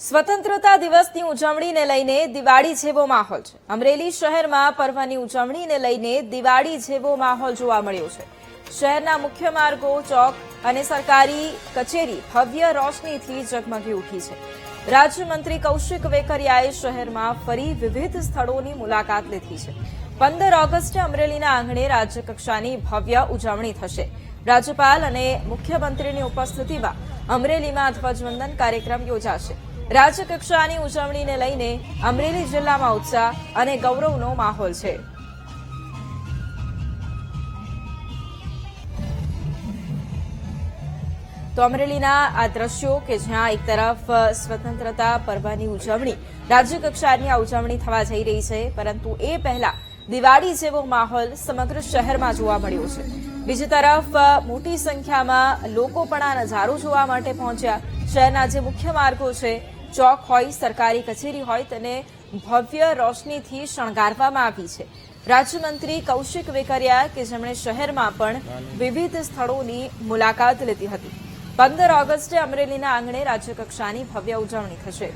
સ્વતંત્રતા દિવસની ઉજવણીને લઈને દિવાળી જેવો માહોલ છે। અમરેલી શહેરમાં પર્વની ઉજવણીને લઈને દિવાળી જેવો માહોલ જોવા મળ્યો છે। શહેરના મુખ્ય માર્ગો, ચોક અને સરકારી કચેરી ભવ્ય રોશનીથી ઝગમગી ઉઠી છે। રાજ્યમંત્રી કૌશિક વેકરિયાએ શહેરમાં ફરી વિવિધ સ્થળોની મુલાકાત લીધી છે। 15 ઓગસ્ટે અમરેલીના આંગણે રાજ્યકક્ષાની ભવ્ય ઉજવણી થશે। રાજ્યપાલ અને મુખ્યમંત્રીની ઉપસ્થિતિમાં અમરેલીમાં ધ્વજવંદન કાર્યક્રમ યોજાશે। રાજ્યકક્ષાની ઉજવણીને લઈને અમરેલી જિલ્લામાં ઉત્સાહ અને ગૌરવનો માહોલ છે। તો અમરેલીના આ દ્રશ્યો કે જ્યાં એક તરફ સ્વતંત્રતા પર્વની ઉજવણી રાજ્યકક્ષાની આ ઉજવણી થવા જઈ રહી છે, પરંતુ એ પહેલા દિવાળી જેવો માહોલ સમગ્ર શહેરમાં જોવા મળ્યો છે। બીજી તરફ મોટી સંખ્યામાં લોકો પણ આ નજારો જોવા માટે પહોંચ્યા। શહેરના જે મુખ્ય માર્ગો છે, ચોક હોય, સરકારી કચેરી હોય, તેને ભવ્ય રોશનીથી શણગારવામાં આવી છે। રાજ્યમંત્રી કૌશિક વેકરિયા કે જેમણે શહેરમાં પણ વિવિધ સ્થળોની મુલાકાત લીધી હતી। 15 ઓગસ્ટે અમરેલીના આંગણે રાજ્યકક્ષાની ભવ્ય ઉજવણી થશે।